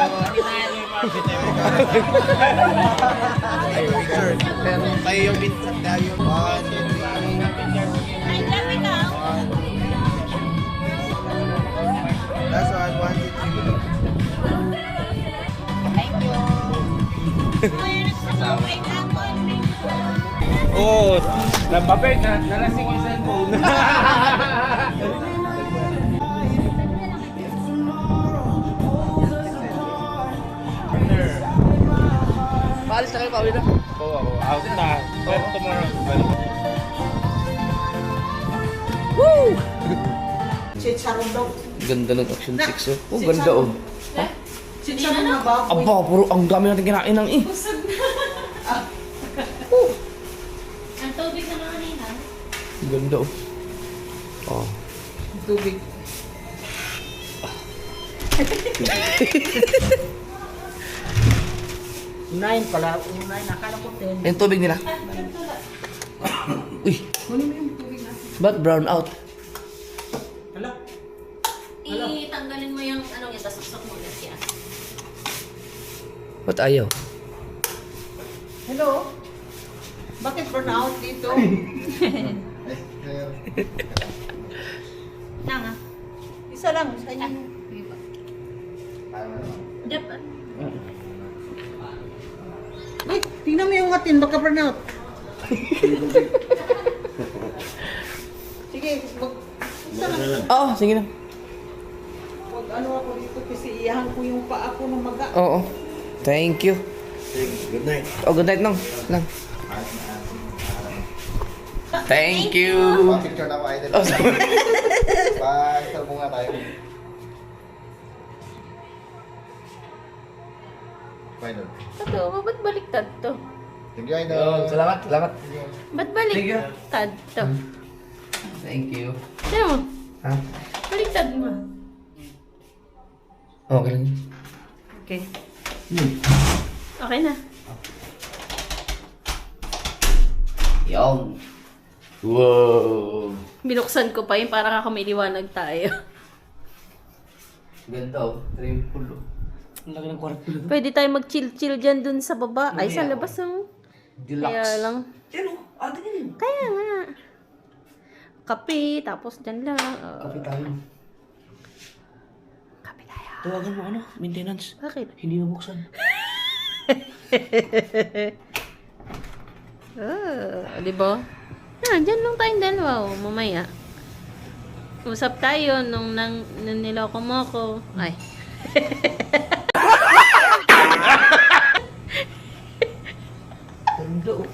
Speaker 2: Picture. Kayo yung minsan tayo. 1, 2, 3.
Speaker 5: Ay, dami ka.
Speaker 2: Last one. 1, 2, 3.
Speaker 7: Oh, napapit na. Nalasing yung cellphone.
Speaker 1: Maalis na kayo, pauwi na.
Speaker 7: Oo, ako. Out na. Pero tomorrow. balik.
Speaker 6: Chicharon daw.
Speaker 1: Ganda ng Action 6 oh. Oh, ganda oh.
Speaker 6: Chicharon na ba?
Speaker 1: Aba, puro ang dami natin kinain ng eh.
Speaker 5: Ang tubig na mga kanina.
Speaker 1: Ganda oh. Oh.
Speaker 6: Tubig. Nine pala. Yung nine, akala ko 10.
Speaker 1: Yung tubig nila. Uy,
Speaker 6: Kunin mo yung tubig na.
Speaker 1: ba't brown out?
Speaker 6: Hala.
Speaker 5: Itanggalin mo yung ano yung tasok mo ulit yan.
Speaker 1: Ba't ayaw?
Speaker 6: Hello? Bakit burnout dito?
Speaker 5: Nanga.
Speaker 6: Isa lang. Sa inyo.
Speaker 5: Dapat.
Speaker 6: Uy, tingnan mo yung atin. Baka burnout. Sige, isa lang.
Speaker 1: Oo, sige na.
Speaker 6: Wag ano ako dito kasi iyahan ko yung paa ko ng maga.
Speaker 1: Oo. Thank you.
Speaker 2: Good night.
Speaker 1: Oh, good night nong. Lang. Thank you.
Speaker 2: Picture na ako, idol.
Speaker 1: Oh, sorry.
Speaker 2: Bye. Mo nga tayo. Bye, idol.
Speaker 5: Ito, ba't baliktad to?
Speaker 2: Thank you,
Speaker 1: Oh,
Speaker 2: idol.
Speaker 1: salamat, salamat.
Speaker 5: Ba't
Speaker 1: Thank you.
Speaker 5: baliktad to?
Speaker 1: Thank you.
Speaker 5: Tiyan mo,
Speaker 1: Ha?
Speaker 5: baliktad mo.
Speaker 1: Okay lang.
Speaker 5: Okay. Okay na.
Speaker 1: Yung. Wow.
Speaker 5: Binuksan ko pa yun para kakamiliwanag tayo.
Speaker 1: Ganda oh. Triple oh. Ang laki ng kwarto.
Speaker 5: Pwede tayo mag-chill-chill dyan dun sa baba. Ay, sa labas ng...
Speaker 1: Deluxe.
Speaker 5: Kaya lang.
Speaker 1: Yan oh. Ate ka din.
Speaker 5: Kaya nga. Kape, tapos dyan lang.
Speaker 1: Kape tayo.
Speaker 5: Kape tayo.
Speaker 1: Tawagan mo ano? Maintenance.
Speaker 5: Bakit?
Speaker 1: Hindi mabuksan.
Speaker 5: Di ba? Dyan lang tayong dalawa. Oh, mamaya. Usap tayo nung niloko mo ako. Ay.
Speaker 1: Ganda oh.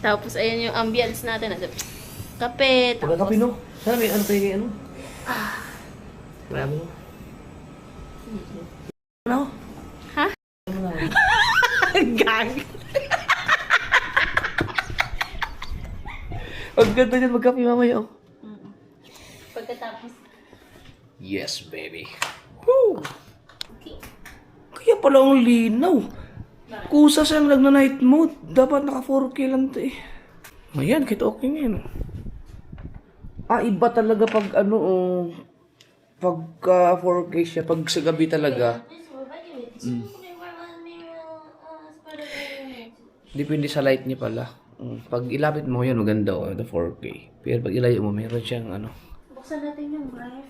Speaker 5: Tapos ayan yung ambience natin. Kape.
Speaker 1: Pagkakape no? Sana may ano tayo ano? Grabe no? Ano?
Speaker 5: Ha? Gag.
Speaker 1: Ang ganda niyan magkape mamaya oh.
Speaker 5: Pagkatapos.
Speaker 1: Yes, baby. Woo! Kaya pala ang linaw. Kusa siyang nagna-night mode. Dapat naka 4K lang to eh. Ayan, kahit okay nga yun. Iba talaga pag ano oh. Pagka 4K siya, pag sa gabi talaga. Depende sa light niya pala. Pag ilapit mo yun, maganda oh, the 4K. Pero pag ilayo mo, meron siyang ano.
Speaker 5: Buksan natin yung ref.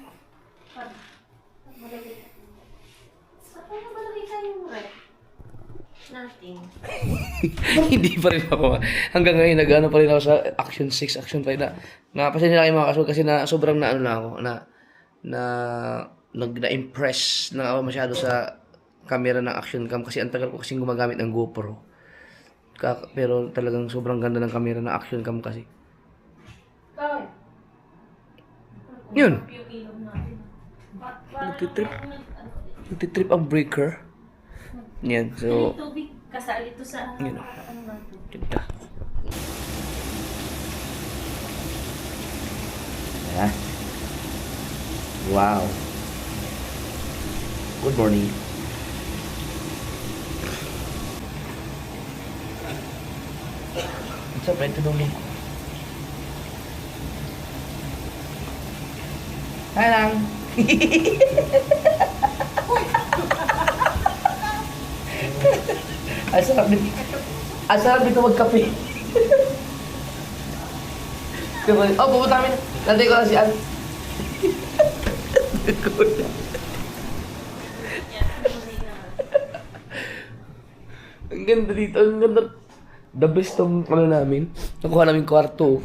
Speaker 5: Pag malagay. Paano malagay tayo yung ref? Natin.
Speaker 1: Hindi pa rin ako. Hanggang ngayon, nag-ano pa rin ako sa Action 6, Action 5 na. Napasensya na kayo mga kasul kasi na sobrang na ano na ako. Na-impress na ako masyado sa camera ng Action Cam kasi ang tagal ko kasing gumagamit ng GoPro. Pero talagang sobrang ganda ng camera ng Action Cam kasi. Yun. Nagtitrip ang breaker. Yan, so...
Speaker 5: Tubig kasali ito sa
Speaker 1: Yun.
Speaker 5: ano natin.
Speaker 1: Ganda. Ayan. Wow. Good morning. What's up, Red Tudong? Hi lang. Ang sarap dito magkape. Oh, pupunta kami. Nantay ko lang si Al. Ang ganda dito. Ang ganda. The best tong ano namin. Nakuha namin kwarto.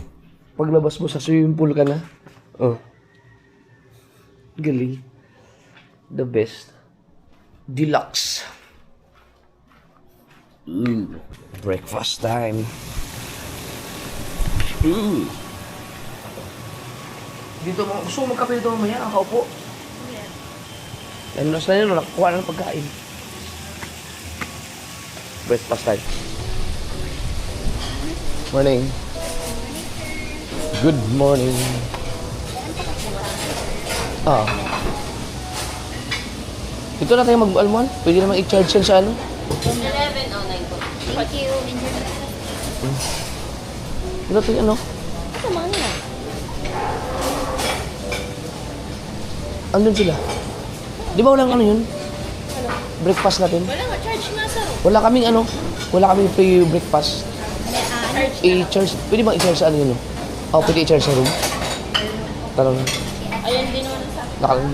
Speaker 1: Paglabas mo sa swimming pool ka na. Oh. Galing. The best. Deluxe. Ooh. Breakfast time. Ooh. Dito mo, gusto mo magkape dito mamaya, nakaupo. Ano na sila yun, nakakuha na ng pagkain. Breakfast time. Morning. Good morning. Ah. Dito na tayo mag-almuhan. Pwede naman i-charge yan sa ano.
Speaker 5: 11:09 po.
Speaker 3: Thank you. Enjoy the
Speaker 1: Dito tayo ano.
Speaker 5: Ito, mga nila.
Speaker 1: Andun sila. Di ba walang ano yun? Breakfast natin?
Speaker 5: Wala nga, charge na sa room.
Speaker 1: Wala kaming free breakfast. I-charge, pwede bang i-charge sa ano yun? Oh, pwede i-charge sa room. Tanong.
Speaker 5: Ayan din naman sa akin.
Speaker 1: Nakalang.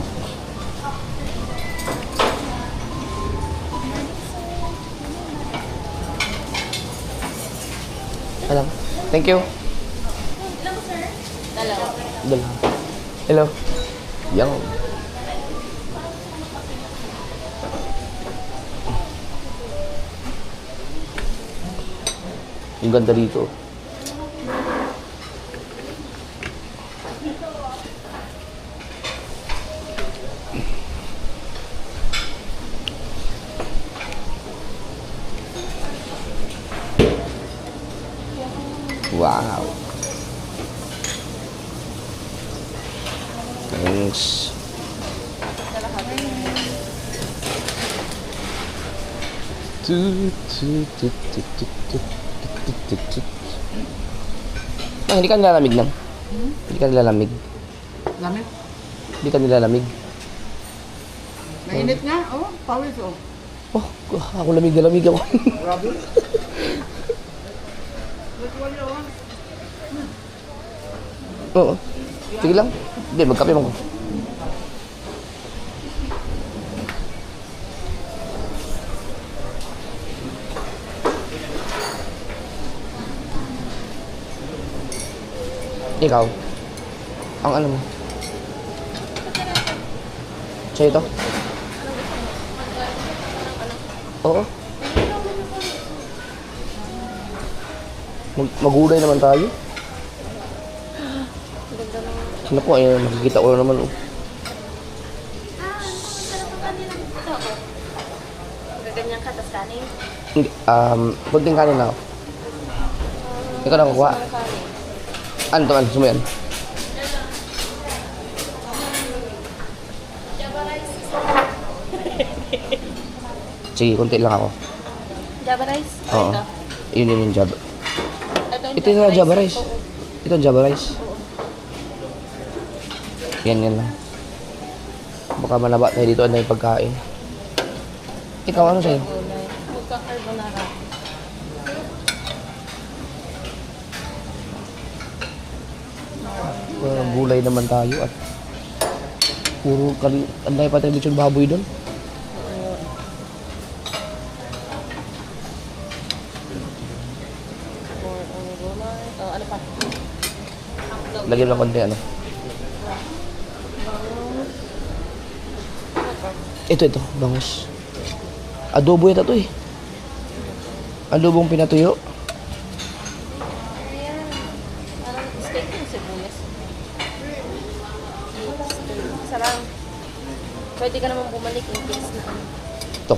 Speaker 1: Alam. Thank you.
Speaker 5: Dalawa.
Speaker 1: Dala. Hello. Yang. Yung ganda dito. Wow. Thanks. Ah, hindi ka nilalamig lang. Hindi ka nilalamig.
Speaker 6: Lamig.
Speaker 1: Hindi ka nilalamig.
Speaker 6: Mainit nga. Oh, pawis oh.
Speaker 1: Oh, ako lamig na lamig ako.
Speaker 6: Grabe.
Speaker 1: Oo. Sige lang. Hindi, magkape mo ko. Ikaw, ang ano mo? Sa'yo ito? Oo. Magulay naman tayo. Naku, ayun, makikita ko na naman. Oh.
Speaker 5: Gaganyan ka, tas kanin.
Speaker 1: Hindi, kunting kanin na ako. Ikaw na kukuha. Ano to, ano? Gusto mo yan? Sige, kunti lang ako.
Speaker 5: Java rice?
Speaker 1: Oo.
Speaker 5: Ito.
Speaker 1: Yun yung Java. Ito yung Java rice. Ito yung Java rice. Yan lang. Baka manaba tayo dito na yung pagkain. Ikaw, ano sa'yo?
Speaker 5: Magka-carbonara.
Speaker 1: Gulay naman tayo at puro ang dahil pa tayo lechon baboy doon.
Speaker 5: Ano pa?
Speaker 1: Lagyan lang konti ano. Ito, bangus. Adobo yata to eh. Adobong pinatuyo.
Speaker 5: Parang steak yung sibuyas. Sarang. Pwede ka naman bumalik in case na
Speaker 1: Ito.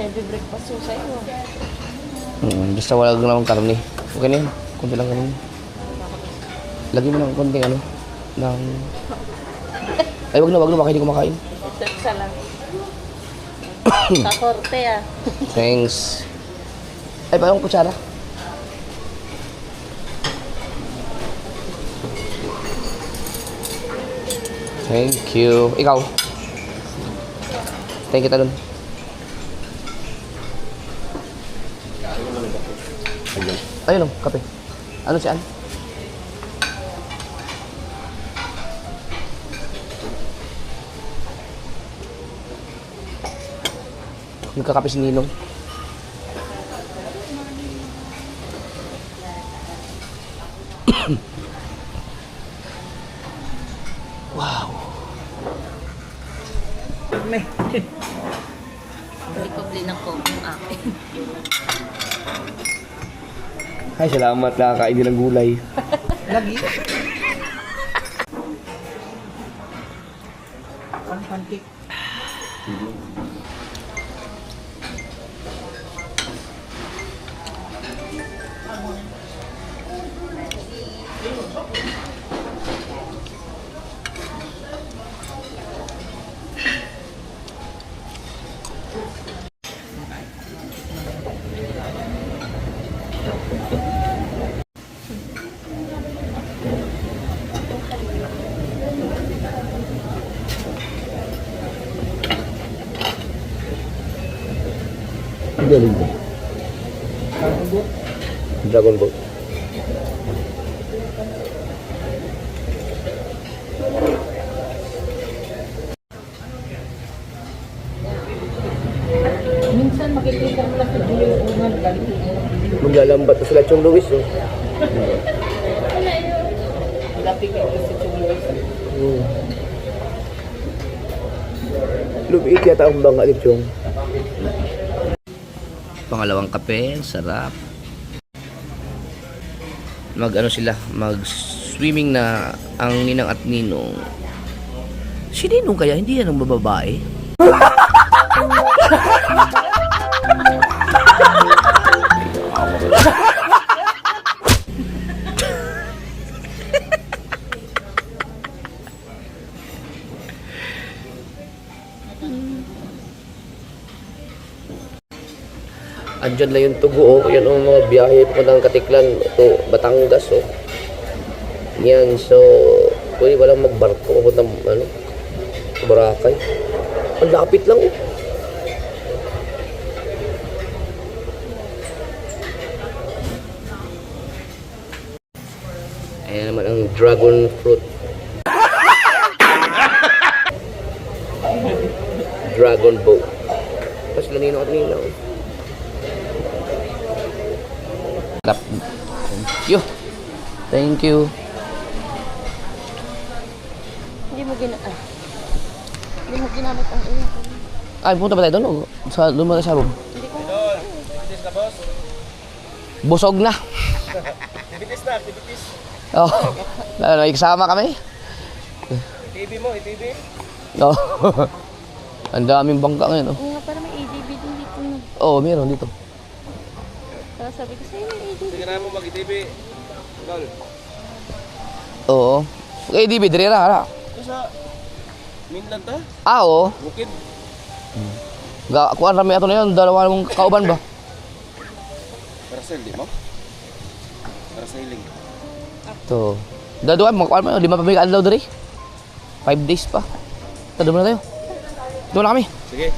Speaker 5: heavy breakfast yung sa'yo.
Speaker 1: Basta wala namang karne. Okay na yun. Kunti lang karne. Lagyan mo ng konting ano. Ng... Ay, wag na. Baka hindi kumakain.
Speaker 5: Ito isa lang. Kakorte ah.
Speaker 1: Thanks. Ay, parang kutsara. Thank you. Ikaw. Thank you, Talon. Ayun o, kape. Ano si Ann? Nagkakape si Ninong. Wow.
Speaker 5: Hindi ko blin ng coke yung akin.
Speaker 1: Ay, salamat. Nakakain din ng gulay.
Speaker 6: Lagi. Pancake.
Speaker 1: Galing ba? Dragon Boat.
Speaker 6: Minsan makikita mo lang sa dulo yung unang galing.
Speaker 1: Maglalambat na sila Chong Luis, oh.
Speaker 6: Lapit ka si Chuluis.
Speaker 1: Lumiit yata ang bangka ni Chong. Pangalawang kape, sarap. Sila, mag-swimming na ang ninang at ninong. Si Ninong kaya, hindi yan ang bababae? Andyan na yung tugo, oh. Yan ang mga biyahe papuntang Katiklan to Batangas, oh. Yan, so pwede walang magbarko papuntang Boracay. Ang lapit lang, oh. Ayan naman ang dragon fruit. Dragon boat. Tapos lanino at nino. Thank you. Thank you.
Speaker 5: Hindi mo ginamit ang iyo.
Speaker 1: Ay, punta ba tayo doon? Doon mo tayo sa room? Busog na.
Speaker 2: Activities na, activities.
Speaker 1: Oh, ikasama kami.
Speaker 2: TV mo, TV.
Speaker 1: Oh. Ang daming bangka ngayon, oh.
Speaker 5: Oo nga, para may ADB din dito.
Speaker 1: Oo, meron dito.
Speaker 5: Kaya sabi ko, sa'yo may ADB.
Speaker 2: Sige na mo mag-TV. Lol.
Speaker 1: Oo. Okay, di bidrera, hala.
Speaker 2: Ito sa Mainland ta?
Speaker 1: Ah, oo.
Speaker 2: Bukid.
Speaker 1: Kuan rami ato na yun, dalawa mong kauban ba?
Speaker 2: Parasel, di mo? Parasailing.
Speaker 1: Ito. Dalawa, kuan mo, 5 pa may adlaw diri. 5 days pa. Doon na tayo. Doon na kami.
Speaker 2: Sige.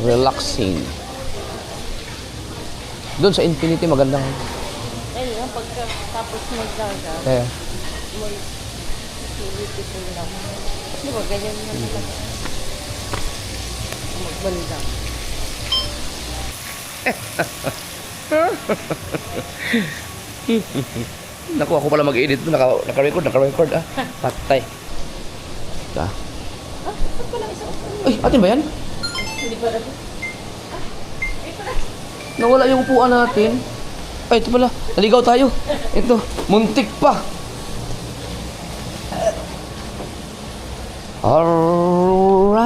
Speaker 1: Relaxing. Doon sa Infinity magandang.
Speaker 5: Ayun, pagkatapos magdaga,
Speaker 1: Eh.
Speaker 5: beautiful lang. Di ba, ganyan na talaga. Magbanda.
Speaker 1: Naku, ako pala mag-edit. Naka-record ah. Patay. Ah. Ay, atin ba yan?
Speaker 5: Hindi pa rin.
Speaker 1: Nawala yung upuan natin. Ay, ito pala. Naligaw tayo. Ito, muntik pa. Alright.